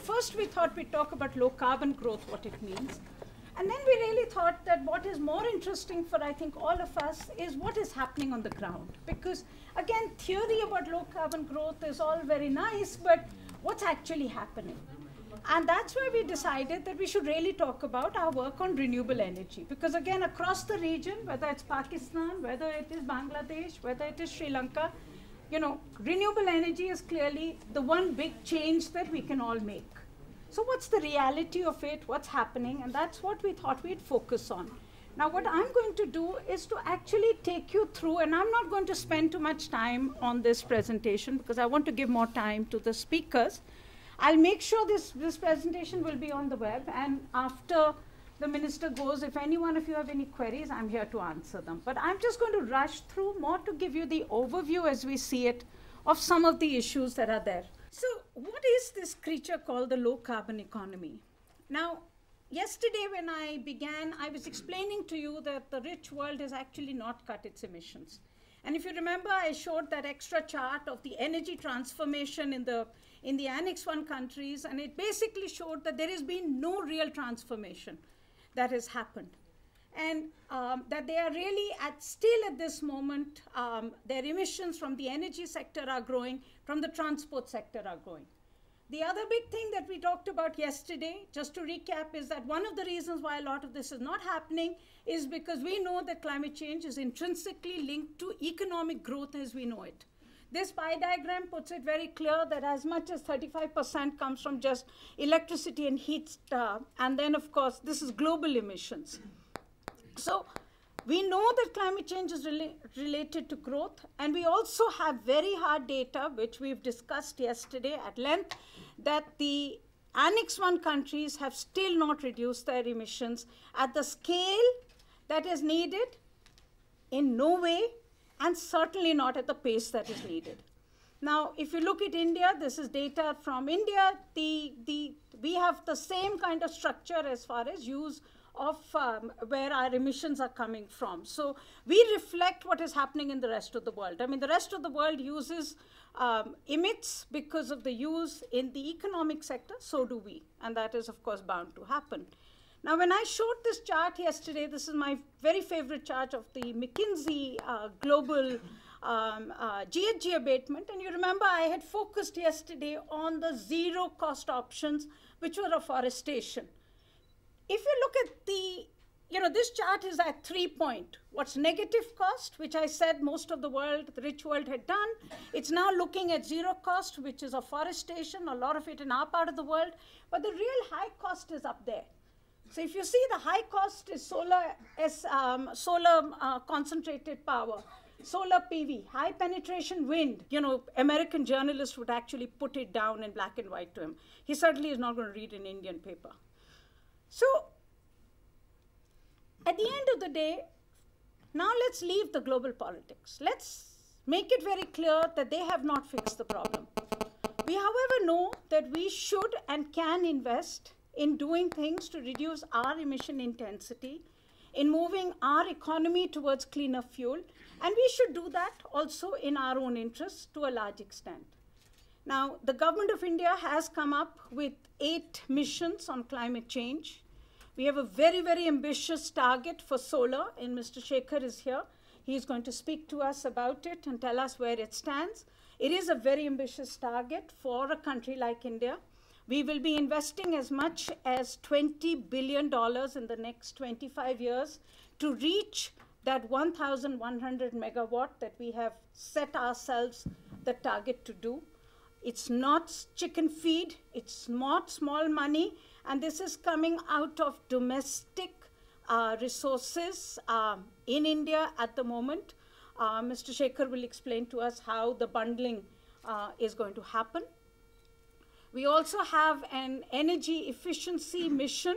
first we thought we'd talk about low carbon growth, what it means. And then we really thought that what is more interesting for, I think, all of us is what is happening on the ground. Because, again, theory about low carbon growth is all very nice, but what's actually happening? And that's where we decided that we should really talk about our work on renewable energy. Because, again, across the region, whether it's Pakistan, whether it is Bangladesh, whether it is Sri Lanka, you know, renewable energy is clearly the one big change that we can all make. So what's the reality of it? What's happening? And that's what we thought we'd focus on. Now, what I'm going to do is to actually take you through, and I'm not going to spend too much time on this presentation because I want to give more time to the speakers. I'll make sure this presentation will be on the web, and after the minister goes, if any one of you have any queries, I'm here to answer them. But I'm just going to rush through more to give you the overview as we see it of some of the issues that are there. So what is this creature called the low carbon economy? Now, yesterday when I began, I was explaining to you that the rich world has actually not cut its emissions. And if you remember, I showed that extra chart of the energy transformation in the Annex 1 countries, and it basically showed that there has been no real transformation that has happened. And that they are really still at this moment, their emissions from the energy sector are growing, from the transport sector are growing. The other big thing that we talked about yesterday, just to recap, is that one of the reasons why a lot of this is not happening is because we know that climate change is intrinsically linked to economic growth as we know it. This pie diagram puts it very clear that as much as 35% comes from just electricity and heat, and then of course this is global emissions. So we know that climate change is related to growth, and we also have very hard data, which we've discussed yesterday at length, that the Annex 1 countries have still not reduced their emissions at the scale that is needed in no way, and certainly not at the pace that is needed. Now, if you look at India, this is data from India. We have the same kind of structure as far as use of where our emissions are coming from. So we reflect what is happening in the rest of the world. I mean, the rest of the world emits because of the use in the economic sector, so do we. And that is, of course, bound to happen. Now, when I showed this chart yesterday, this is my very favorite chart of the McKinsey global GHG abatement. And you remember I had focused yesterday on the zero cost options, which were afforestation. If you look at this chart is at 3 point. What's negative cost, which I said most of the world, the rich world had done. It's now looking at zero cost, which is afforestation, a lot of it in our part of the world. But the real high cost is up there. So if you see, the high cost is solar concentrated power, solar PV, high penetration wind. You know, American journalists would actually put it down in black and white to him. He certainly is not going to read an Indian paper. So at the end of the day, now let's leave the global politics. Let's make it very clear that they have not fixed the problem. We, however, know that we should and can invest in doing things to reduce our emission intensity, in moving our economy towards cleaner fuel, and we should do that also in our own interests to a large extent. Now, the government of India has come up with 8 missions on climate change. We have a very, very ambitious target for solar, and Mr. Shekhar is here. He's going to speak to us about it and tell us where it stands. It is a very ambitious target for a country like India. We will be investing as much as $20 billion in the next 25 years to reach that 1,100 megawatt that we have set ourselves the target to do. It's not chicken feed, it's not small money, and this is coming out of domestic resources in India at the moment. Mr. Shekhar will explain to us how the bundling is going to happen. We also have an energy efficiency mission,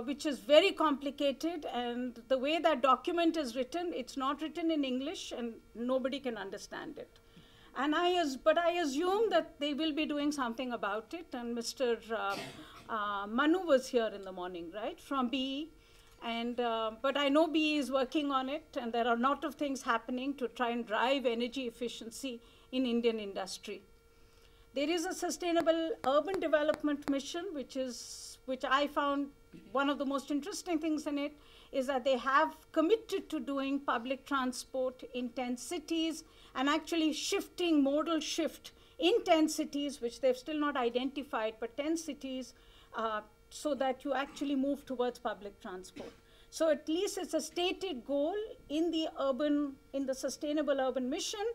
which is very complicated, and the way that document is written, it's not written in English, and nobody can understand it. But I assume that they will be doing something about it, and Mr. Manu was here in the morning, right, from BE, but I know BE is working on it, and there are a lot of things happening to try and drive energy efficiency in Indian industry. There is a sustainable urban development mission, which I found one of the most interesting things in it is that they have committed to doing public transport in 10 cities and actually shifting modal shift in 10 cities, which they've still not identified, but 10 cities so that you actually move towards public transport. So at least it's a stated goal in the sustainable urban mission.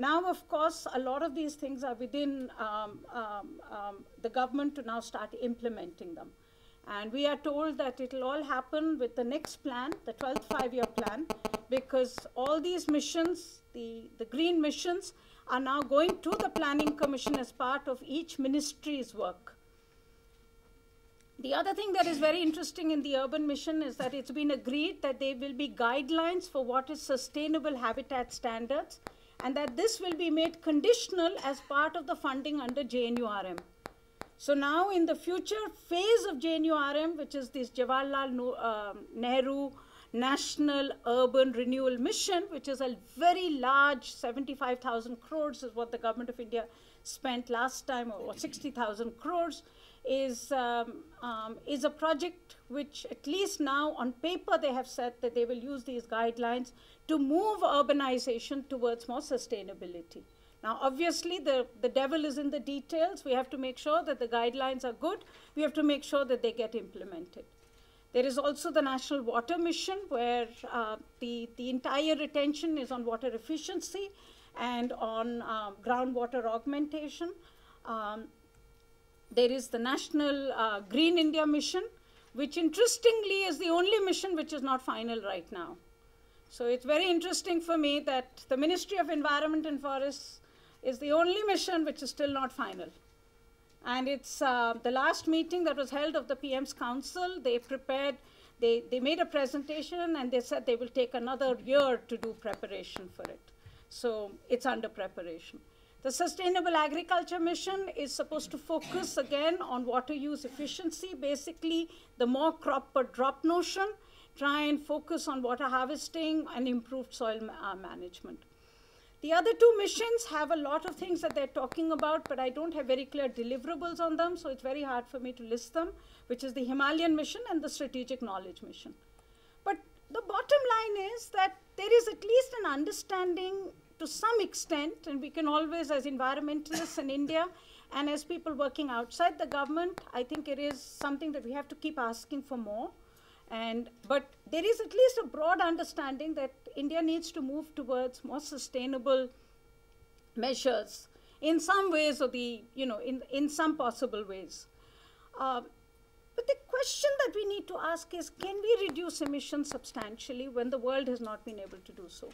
Now, of course, a lot of these things are within the government to now start implementing them. And we are told that it will all happen with the next plan, the 12th five-year plan, because all these missions, the green missions, are now going to the Planning Commission as part of each ministry's work. The other thing that is very interesting in the urban mission is that it's been agreed that there will be guidelines for what is sustainable habitat standards, and that this will be made conditional as part of the funding under JNURM. So now in the future phase of JNURM, which is this Jawaharlal Nehru National Urban Renewal Mission, which is a very large 75,000 crores is what the government of India spent last time, or 60,000 crores, is a project which at least now on paper they have said that they will use these guidelines to move urbanization towards more sustainability. Now, obviously, the devil is in the details. We have to make sure that the guidelines are good. We have to make sure that they get implemented. There is also the National Water Mission, where the entire attention is on water efficiency and on groundwater augmentation. There is the National Green India Mission, which interestingly is the only mission which is not final right now. So it's very interesting for me that the Ministry of Environment and Forests is the only mission which is still not final. And it's the last meeting that was held of the PM's Council. They prepared, they made a presentation and they said they will take another year to do preparation for it. So it's under preparation. The Sustainable Agriculture Mission is supposed to focus again on water use efficiency, basically the more crop per drop notion, try and focus on water harvesting and improved soil management. The other two missions have a lot of things that they're talking about, but I don't have very clear deliverables on them, so it's very hard for me to list them, which is the Himalayan Mission and the Strategic Knowledge Mission. But the bottom line is that there is at least an understanding to some extent, and we can always, as environmentalists in India and as people working outside the government, I think it is something that we have to keep asking for more. But there is at least a broad understanding that India needs to move towards more sustainable measures in some ways, or in some possible ways. But the question that we need to ask is, can we reduce emissions substantially when the world has not been able to do so?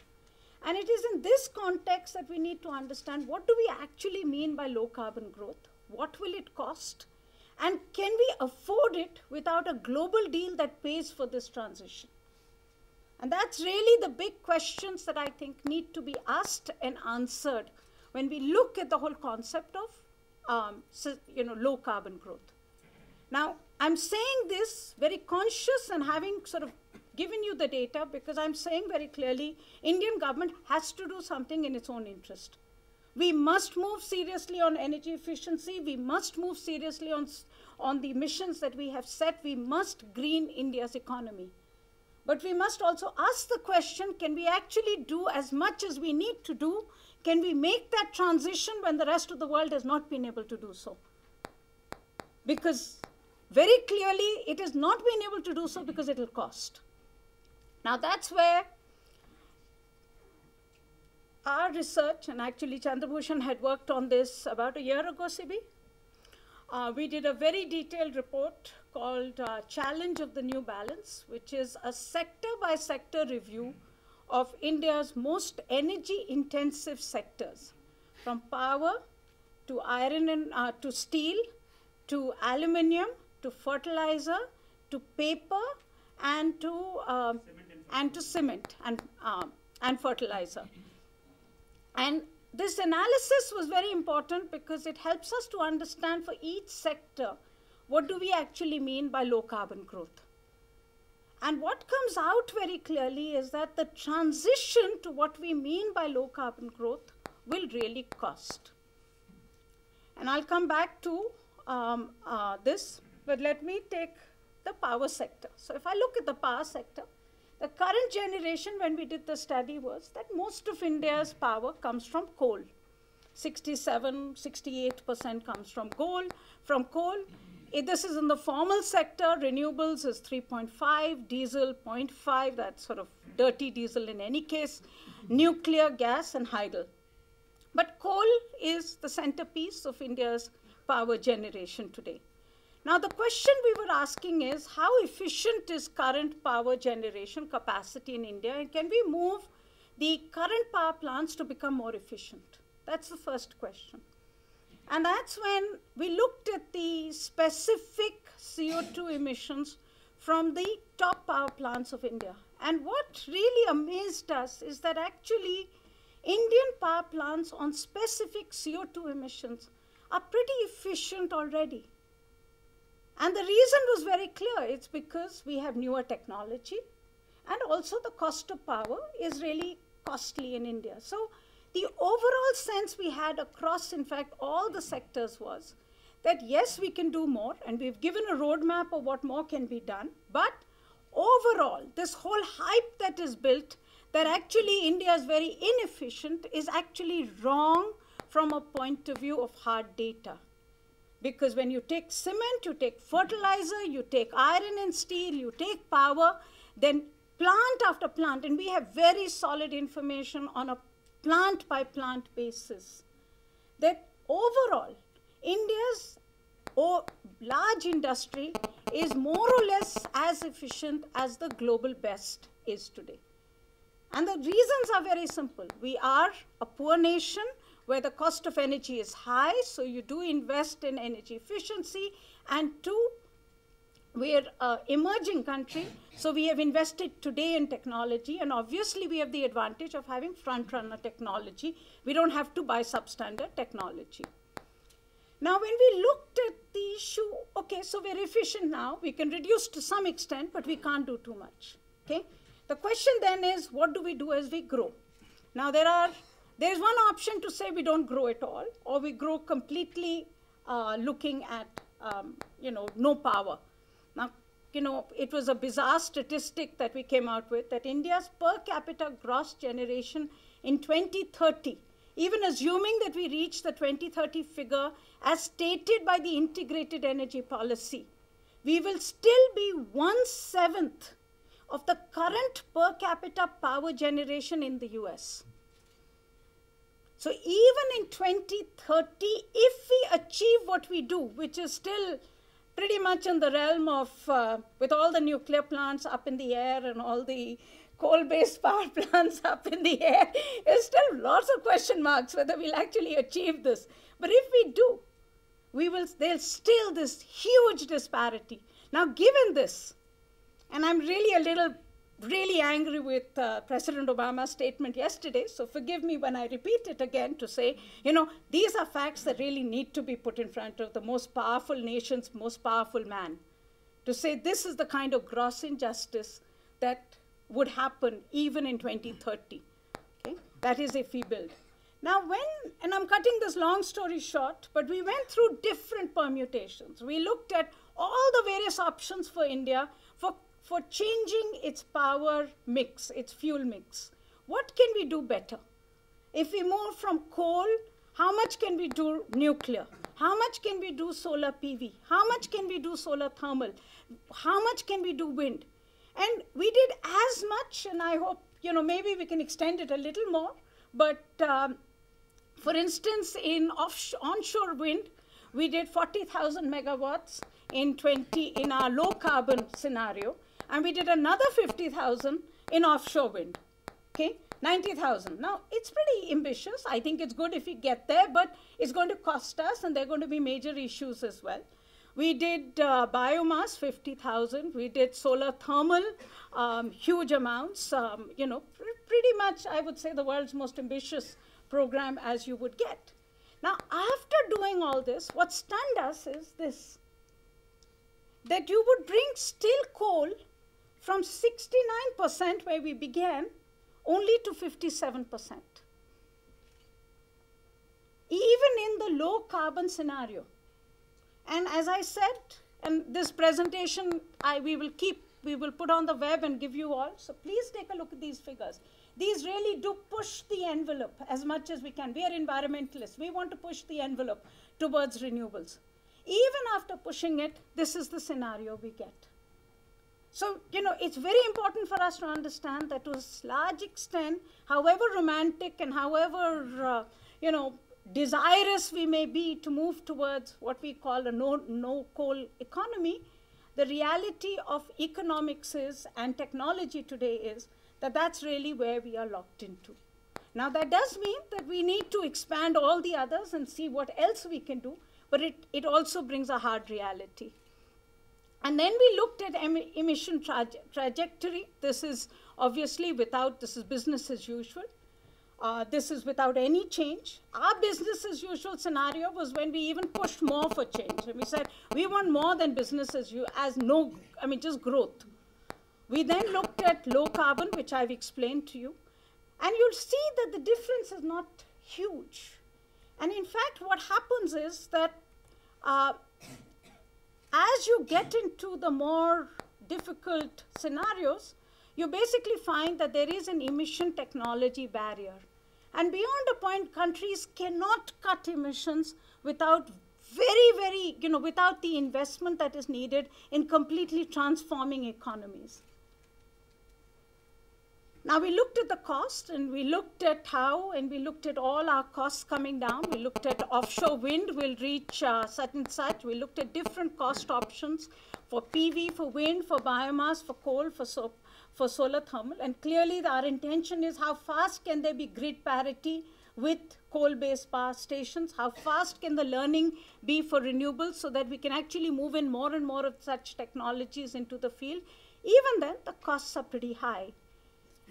And it is in this context that we need to understand, what do we actually mean by low carbon growth? What will it cost? And can we afford it without a global deal that pays for this transition? And that's really the big questions that I think need to be asked and answered when we look at the whole concept of low carbon growth. Now, I'm saying this very conscious and having sort of given you the data, because I'm saying very clearly, Indian government has to do something in its own interest. We must move seriously on energy efficiency. We must move seriously on the missions that we have set. We must green India's economy. But we must also ask the question, can we actually do as much as we need to do? Can we make that transition when the rest of the world has not been able to do so? Because very clearly, it has not been able to do so because it will cost. Now, that's where our research, and actually Chandrabhushan had worked on this about a year ago, Sibi. We did a very detailed report called Challenge of the New Balance, which is a sector-by-sector review of India's most energy-intensive sectors, from power to iron and to steel, to aluminium, to fertilizer, to paper, and to cement and fertilizer. And this analysis was very important because it helps us to understand for each sector, what do we actually mean by low carbon growth? And what comes out very clearly is that the transition to what we mean by low carbon growth will really cost. And I'll come back to this, but let me take the power sector. So if I look at the power sector, the current generation when we did the study was that most of India's power comes from coal. 67, 68% comes from coal. This is in the formal sector. Renewables is 3.5, diesel 0.5, that's sort of dirty diesel in any case, nuclear, gas, and hydel. But coal is the centerpiece of India's power generation today. Now, the question we were asking is, how efficient is current power generation capacity in India, and can we move the current power plants to become more efficient? That's the first question. And that's when we looked at the specific CO2 emissions from the top power plants of India. And what really amazed us is that actually Indian power plants on specific CO2 emissions are pretty efficient already. And the reason was very clear. It's because we have newer technology, and also the cost of power is really costly in India. So the overall sense we had across, in fact, all the sectors was that yes, we can do more, and we've given a roadmap of what more can be done, but overall, this whole hype that is built that actually India is very inefficient is actually wrong from a point of view of hard data. Because when you take cement, you take fertilizer, you take iron and steel, you take power, then plant after plant, and we have very solid information on a plant-by-plant basis, that overall, India's large industry is more or less as efficient as the global best is today. And the reasons are very simple. We are a poor nation where the cost of energy is high, so you do invest in energy efficiency. And two, we're an emerging country, so we have invested today in technology, and obviously we have the advantage of having front-runner technology. We don't have to buy substandard technology. Now, when we looked at the issue, okay, so we're efficient now. We can reduce to some extent, but we can't do too much, okay? The question then is, what do we do as we grow? Now, there's one option to say we don't grow at all, or we grow completely looking at, no power. Now, it was a bizarre statistic that we came out with, that India's per capita gross generation in 2030, even assuming that we reach the 2030 figure as stated by the integrated energy policy, we will still be 1/7 of the current per capita power generation in the US. So even in 2030, if we achieve what we do, which is still pretty much in the realm of, with all the nuclear plants up in the air and all the coal-based power plants up in the air, there's still lots of question marks whether we'll actually achieve this. But if we do, there's still this huge disparity. Now, given this, and I'm really angry with President Obama's statement yesterday, so forgive me when I repeat it again to say, these are facts that really need to be put in front of the most powerful nation's most powerful man, to say this is the kind of gross injustice that would happen even in 2030, okay? That is if we build. Now, and I'm cutting this long story short, but we went through different permutations. We looked at all the various options for India for changing its power mix, its fuel mix. What can we do better? If we move from coal, how much can we do nuclear? How much can we do solar PV? How much can we do solar thermal? How much can we do wind? And we did as much, and I hope, maybe we can extend it a little more. But for instance, in onshore wind, we did 40,000 megawatts in our low carbon scenario. And we did another 50,000 in offshore wind, okay? 90,000. Now, it's pretty ambitious. I think it's good if we get there, but it's going to cost us, and there are going to be major issues as well. We did biomass, 50,000. We did solar thermal, huge amounts. Pretty much, I would say, the world's most ambitious program as you would get. Now, after doing all this, what stunned us is this, that you would bring still coal from 69% where we began only to 57%. even in the low carbon scenario. And as I said, and this presentation we will put on the web and give you all. So please take a look at these figures. These really do push the envelope as much as we can. We are environmentalists. We want to push the envelope towards renewables. Even after pushing it, this is the scenario we get. So, it's very important for us to understand that to a large extent, however romantic and however, desirous we may be to move towards what we call a no-coal economy, the reality of economics is, and technology today is, that that's really where we are locked into. Now, that does mean that we need to expand all the others and see what else we can do, but it also brings a hard reality. And then we looked at emission trajectory. This is obviously this is business as usual. This is without any change. Our business as usual scenario was when we even pushed more for change. And we said, we want more than business as usual, just growth. We then looked at low carbon, which I've explained to you. And you'll see that the difference is not huge. And in fact, what happens is that as you get into the more difficult scenarios, you basically find that there is an emission technology barrier. And beyond a point, countries cannot cut emissions without without the investment that is needed in completely transforming economies. Now, we looked at the cost, and we looked at how, and we looked at all our costs coming down. We looked at offshore wind will reach such and such. We looked at different cost options for PV, for wind, for biomass, for coal, for solar thermal. And clearly, our intention is how fast can there be grid parity with coal-based power stations? How fast can the learning be for renewables so that we can actually move in more and more of such technologies into the field? Even then, the costs are pretty high.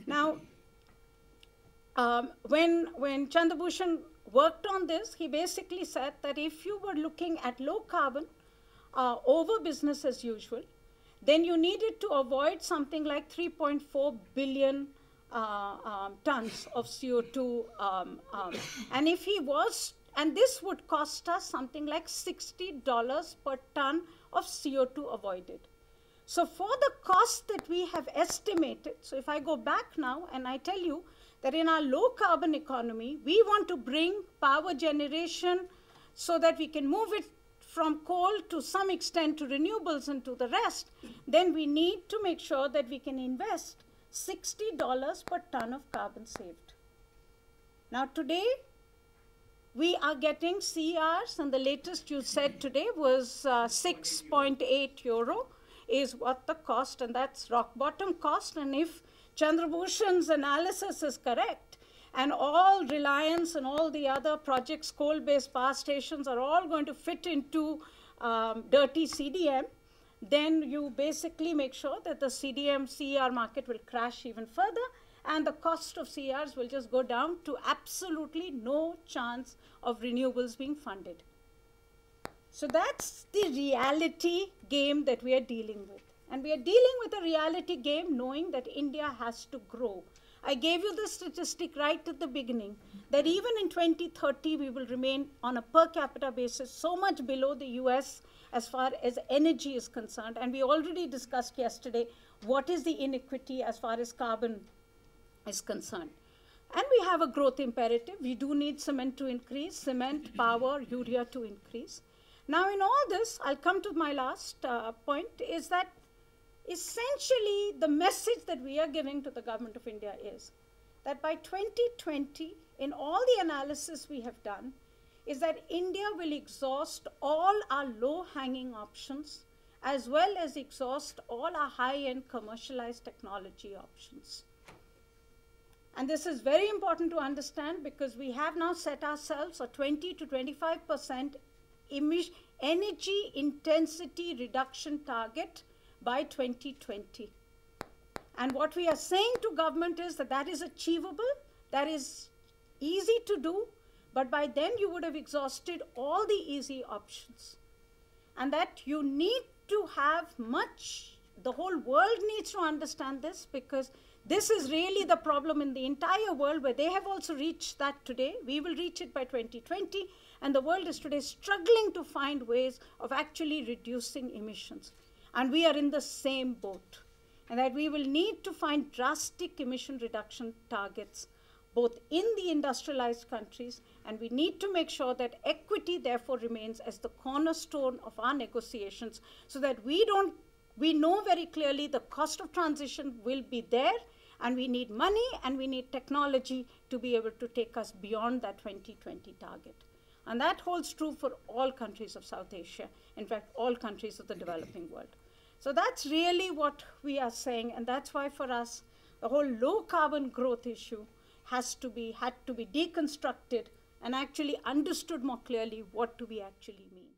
Now, when Chandrabhushan worked on this, he basically said that if you were looking at low carbon over business as usual, then you needed to avoid something like 3.4 billion tons of CO2. And this would cost us something like $60 per ton of CO2 avoided. So for the cost that we have estimated, so if I go back now and I tell you that in our low carbon economy, we want to bring power generation so that we can move it from coal to some extent to renewables and to the rest, then we need to make sure that we can invest $60 per ton of carbon saved. Now today, we are getting CRs, and the latest you said today was 6.8 euro. Is what the cost, and that's rock bottom cost. And if Chandrabhushan's analysis is correct, and all Reliance and all the other projects, coal-based power stations, are all going to fit into dirty CDM, then you basically make sure that the CDM CER market will crash even further, and the cost of CERs will just go down to absolutely no chance of renewables being funded. So that's the reality game that we are dealing with. And we are dealing with a reality game knowing that India has to grow. I gave you the statistic right at the beginning that even in 2030, we will remain on a per capita basis so much below the US as far as energy is concerned. And we already discussed yesterday what is the inequity as far as carbon is concerned. And we have a growth imperative. We do need cement to increase, cement, power, urea to increase. Now, in all this, I'll come to my last point, is that essentially the message that we are giving to the government of India is that by 2020, in all the analysis we have done, is that India will exhaust all our low-hanging options as well as exhaust all our high-end commercialized technology options. And this is very important to understand because we have now set ourselves a 20 to 25% energy intensity reduction target by 2020. And what we are saying to government is that that is achievable, that is easy to do, but by then you would have exhausted all the easy options. And that you need to have the whole world needs to understand this because This is really the problem in the entire world, where they have also reached that today. We will reach it by 2020, and the world is today struggling to find ways of actually reducing emissions. And we are in the same boat, and that we will need to find drastic emission reduction targets, both in the industrialized countries, and we need to make sure that equity therefore remains as the cornerstone of our negotiations, so that we know very clearly the cost of transition will be there, and we need money and we need technology to be able to take us beyond that 2020 target. And that holds true for all countries of South Asia, in fact, all countries of the developing world. So that's really what we are saying, and that's why for us, the whole low carbon growth issue had to be deconstructed and actually understood more clearly what do we actually mean.